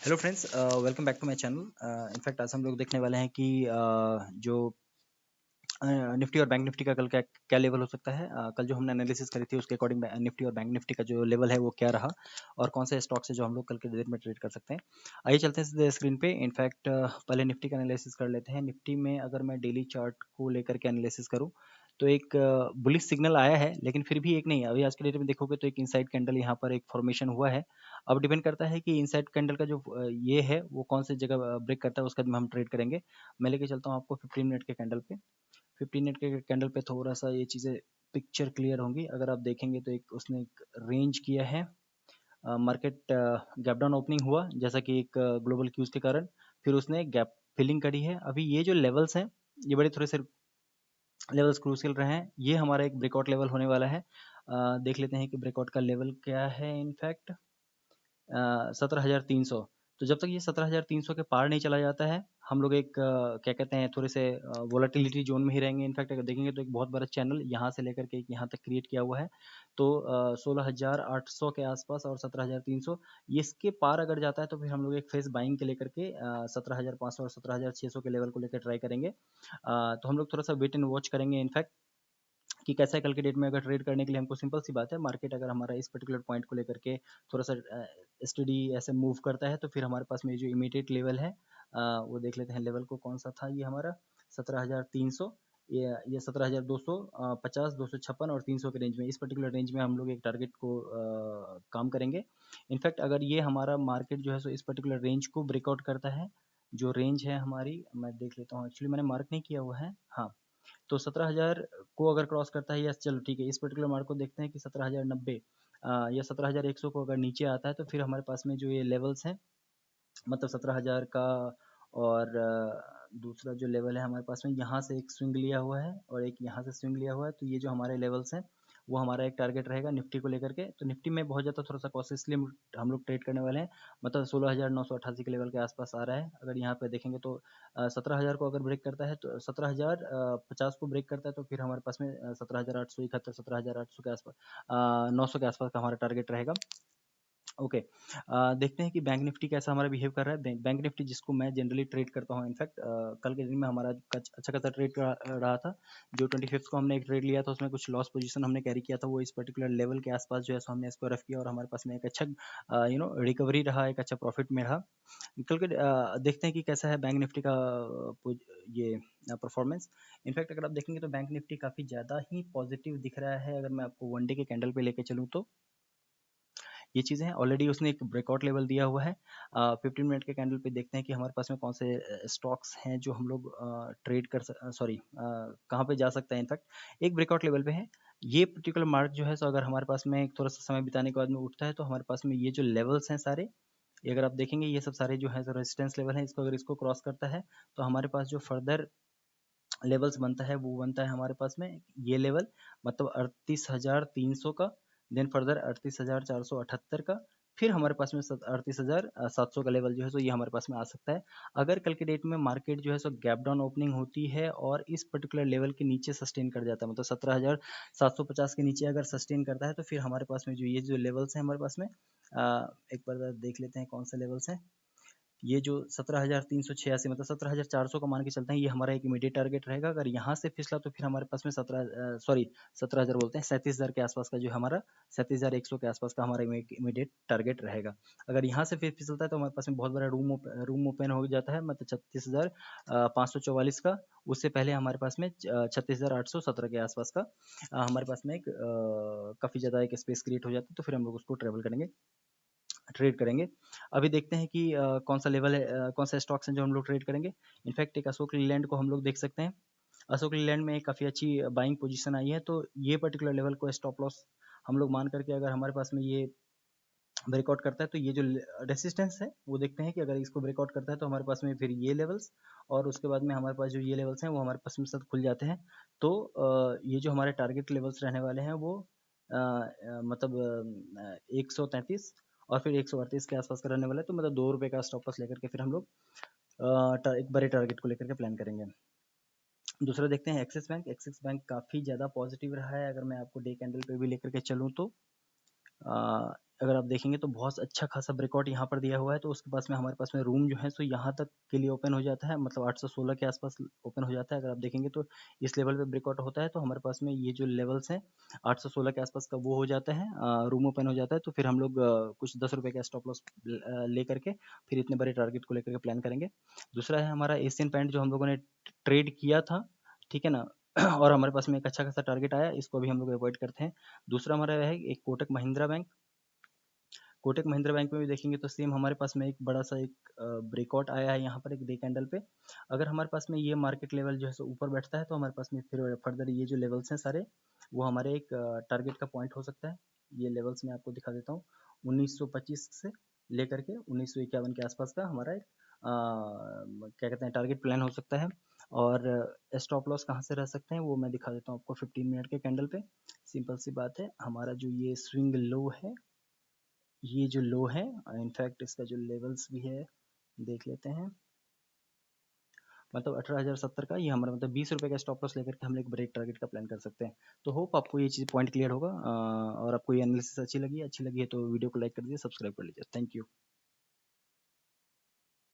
Hello friends, welcome back to my channel. In fact आज हम लोग देखने वाले हैं कि जो निफ्टी और बैंक निफ्टी का कल क्या क्या लेवल हो सकता है। कल जो हमने एनालिसिस करी थी उसके अकॉर्डिंग निफ्टी और बैंक निफ्टी का जो लेवल है वो क्या रहा और कौन से स्टॉक्स है जो हम लोग कल के दिन में ट्रेड कर सकते हैं। आइए चलते हैं सीधे स्क्रीन पे। इनफैक्ट पहले निफ्टी का एनालिसिस कर लेते हैं। निफ्टी में अगर मैं डेली चार्ट को लेकर के एनालिसिस करूँ तो एक बुलिश सिग्नल आया है, लेकिन फिर भी एक नहीं है। अभी आज के डेट में देखोगे तो एक इनसाइड कैंडल यहाँ पर एक फॉर्मेशन हुआ है। अब डिपेंड करता है कि इनसाइड कैंडल का जो ये है वो कौन सी जगह ब्रेक करता है, उसके बाद में हम ट्रेड करेंगे। मैं लेके चलता हूँ आपको 15 मिनट के कैंडल पे। 15 मिनट के कैंडल पे थोड़ा सा ये चीज़ें पिक्चर क्लियर होंगी। अगर आप देखेंगे तो एक उसने एक रेंज किया है। मार्केट गैप डाउन ओपनिंग हुआ जैसा कि एक ग्लोबल क्यूज के कारण, फिर उसने गैप फिलिंग करी है। अभी ये जो लेवल्स हैं ये बड़े थोड़े से लेवल्स क्रूशियल रहे हैं। ये हमारा एक ब्रेकआउट लेवल होने वाला है। देख लेते हैं कि ब्रेकआउट का लेवल क्या है। इनफैक्ट 17,300। तो जब तक ये 17,300 के पार नहीं चला जाता है हम लोग एक क्या कहते हैं थोड़े से वोलेटिलिटी जोन में ही रहेंगे। इनफैक्ट अगर देखेंगे तो एक बहुत बड़ा चैनल यहाँ से लेकर के यहाँ तक क्रिएट किया हुआ है। तो 16,800 के आसपास और 17,300 ये इसके पार अगर जाता है तो फिर हम लोग एक फेस बाइंग के लेकर के 17,500 और 17,600 के लेवल को लेकर ट्राई करेंगे। तो हम लोग थोड़ा सा वेट एंड वॉच करेंगे। इनफैक्ट कि कैसा है कल के डेट में। अगर ट्रेड करने के लिए हमको सिंपल सी बात है, मार्केट अगर हमारा इस पर्टिकुलर पॉइंट को लेकर के थोड़ा सा स्टडी ऐसे मूव करता है तो फिर हमारे पास में जो इमीडिएट लेवल है वो देख लेते हैं। लेवल को कौन सा था ये हमारा 17,300, ये 17,250, 256 और 300 के रेंज में, इस पर्टिकुलर रेंज में हम लोग एक टारगेट को काम करेंगे। इनफैक्ट अगर ये हमारा मार्केट जो है सो इस पर्टिकुलर रेंज को ब्रेकआउट करता है, जो रेंज है हमारी मैं देख लेता हूँ, एक्चुअली मैंने मार्क नहीं किया हुआ है। हाँ, तो 17,000 को अगर क्रॉस करता है, यस चलो ठीक है, इस पर्टिकुलर मार्क को देखते हैं कि 17,090 या 17,100 को अगर नीचे आता है तो फिर हमारे पास में जो ये लेवल्स हैं, मतलब 17,000 का और दूसरा जो लेवल है हमारे पास में यहाँ से एक स्विंग लिया हुआ है और एक यहाँ से स्विंग लिया हुआ है। तो ये जो हमारे लेवल्स हैं वो हमारा एक टारगेट रहेगा निफ्टी को लेकर के। तो निफ्टी में बहुत ज़्यादा थोड़ा सा कॉशियसली हम लोग ट्रेड करने वाले हैं। मतलब 16,988 के लेवल के आसपास आ रहा है। अगर यहाँ पे देखेंगे तो 17,000 को अगर ब्रेक करता है तो 17,050 को ब्रेक करता है तो फिर हमारे पास में 17,871, 17,800 के आसपास 900 के आसपास का हमारा टारगेट रहेगा। ओके, देखते हैं कि बैंक निफ्टी कैसा हमारा बिहेव कर रहा है। बैंक निफ्टी जिसको मैं जनरली ट्रेड करता हूँ। इनफैक्ट कल के दिन में हमारा अच्छा खासा ट्रेड रहा था। जो 25th को हमने एक ट्रेड लिया था उसमें कुछ लॉस पोजीशन हमने कैरी किया था, वो इस पर्टिकुलर लेवल के आसपास जो है सो हमने इसको रफ किया और हमारे पास में एक अच्छा रिकवरी रहा, एक अच्छा प्रॉफिट में रहा। कल के देखते हैं कि कैसा है बैंक निफ्टी का ये परफॉर्मेंस। इनफैक्ट अगर आप देखेंगे तो बैंक निफ्टी काफ़ी ज़्यादा ही पॉजिटिव दिख रहा है। अगर मैं आपको वन डे के कैंडल पे लेके चलूँ तो ये चीज़ें हैं। ऑलरेडी उसने एक ब्रेकआउट लेवल दिया हुआ है। 15 मिनट के कैंडल पे देखते हैं कि हमारे पास में कौन से स्टॉक्स हैं जो हम लोग ट्रेड कर सॉरी कहाँ पे जा सकता है। इनफैक्ट एक ब्रेकआउट लेवल पे है ये पर्टिकुलर मार्क जो है। सो अगर हमारे पास में थोड़ा सा समय बिताने के बाद में उठता है तो हमारे पास में ये जो लेवल्स हैं सारे, ये अगर आप देखेंगे ये सब सारे जो है रेजिस्टेंस लेवल है, इसको अगर इसको क्रॉस करता है तो हमारे पास जो फर्दर लेवल्स बनता है वो बनता है हमारे पास में ये लेवल, मतलब 38,300 का। देन फर्दर 38,478 का। फिर हमारे पास में 38,700 का लेवल जो है सो ये हमारे पास में आ सकता है। अगर कल के डेट में मार्केट जो है सो गैप डाउन ओपनिंग होती है और इस पर्टिकुलर लेवल के नीचे सस्टेन कर जाता है, मतलब 17,750 के नीचे अगर सस्टेन करता है तो फिर हमारे पास में जो ये जो लेवल्स हैं हमारे पास में एक बार देख लेते हैं कौन से लेवल्स हैं। ये जो 17,386 मतलब 17,400 का मान के चलते हैं, ये हमारा एक इमीडिएट टारगेट रहेगा। अगर यहाँ से फिसला तो फिर हमारे पास में 17,000 बोलते हैं, 37,000 के आसपास का जो हमारा 37,100 के आसपास का हमारा इमीडिएट टारगेट रहेगा। अगर यहाँ से फिर फिसलता है तो हमारे पास में बहुत बड़ा रूम ओपन हो जाता है, मतलब 36,544 का। उससे पहले हमारे पास में 36,817 के आसपास का हमारे पास में एक काफ़ी ज़्यादा एक स्पेस क्रिएट हो जाता है। तो फिर हम लोग उसको ट्रेवल करेंगे, ट्रेड करेंगे। अभी देखते हैं कि कौन सा लेवल है, कौन सा स्टॉक्स हैं जो हम लोग ट्रेड करेंगे। इनफैक्ट एक अशोक लीलैंड को हम लोग देख सकते हैं। अशोक लीलैंड में एक काफ़ी अच्छी बाइंग पोजीशन आई है। तो ये पर्टिकुलर लेवल को स्टॉप लॉस हम लोग मान करके अगर हमारे पास में ये ब्रेकआउट करता है तो ये जो रेसिस्टेंस है वो देखते हैं कि अगर इसको ब्रेकआउट करता है तो हमारे पास में फिर ये लेवल्स और उसके बाद में हमारे पास जो ये लेवल्स हैं वो हमारे पास में साथ खुल जाते हैं। तो ये जो हमारे टारगेट लेवल्स रहने वाले हैं वो मतलब 133 और फिर 138 के आसपास का रहने वाला है। तो मतलब ₹2 का स्टॉप लॉस लेकर के फिर हम लोग एक बड़े टारगेट को लेकर के प्लान करेंगे। दूसरा देखते हैं एक्सिस बैंक। एक्सिस बैंक काफ़ी ज़्यादा पॉजिटिव रहा है। अगर मैं आपको डे कैंडल पे भी लेकर के चलूँ तो अगर आप देखेंगे तो बहुत अच्छा खासा ब्रेकआउट यहाँ पर दिया हुआ है, तो उसके पास में हमारे पास में रूम जो है सो यहाँ तक के लिए ओपन हो जाता है, मतलब 816 के आसपास ओपन हो जाता है। अगर आप देखेंगे तो इस लेवल पे ब्रेकआउट होता है तो हमारे पास में ये जो लेवल्स हैं 816 के आसपास का वो हो जाता है, रूम ओपन हो जाता है। तो फिर हम लोग कुछ 10 रुपये का स्टॉप लॉस ले करके फिर इतने बड़े टारगेट को लेकर के प्लान करेंगे। दूसरा है हमारा एशियन पेंट जो हम लोगों ने ट्रेड किया था, ठीक है ना, और हमारे पास में एक अच्छा खासा टारगेट आया, इसको भी हम लोग अवॉइड करते हैं। दूसरा हमारा है एक कोटक महिंद्रा बैंक। कोटक महिंद्रा बैंक में भी देखेंगे तो सेम हमारे पास में एक बड़ा सा एक ब्रेकआउट आया है यहाँ पर एक डे कैंडल पे। अगर हमारे पास में ये मार्केट लेवल जो है सो ऊपर बैठता है तो हमारे पास में फिर फर्दर ये जो लेवल्स हैं सारे वो हमारे एक टारगेट का पॉइंट हो सकता है। ये लेवल्स मैं आपको दिखा देता हूँ। 1925 से लेकर के 1951 के आसपास का हमारा एक क्या कहते हैं टारगेट प्लान हो सकता है। और स्टॉप लॉस कहाँ से रह सकते हैं वो मैं दिखा देता हूँ आपको 15 मिनट के कैंडल पे। सिंपल सी बात है, हमारा जो ये स्विंग लो है, ये जो लो है, इनफैक्ट इसका जो लेवल्स भी है देख लेते हैं, मतलब 18,070 का ये हमारा मतलब 20 रुपये का स्टॉप लॉस लेकर के हम लोग ब्रेक टारगेट का प्लान कर सकते हैं। तो होप आपको ये चीज़ पॉइंट क्लियर होगा, और आपको ये एनालिसिस अच्छी लगी है तो वीडियो को लाइक कर दीजिए, सब्सक्राइब कर लीजिए। Thank you.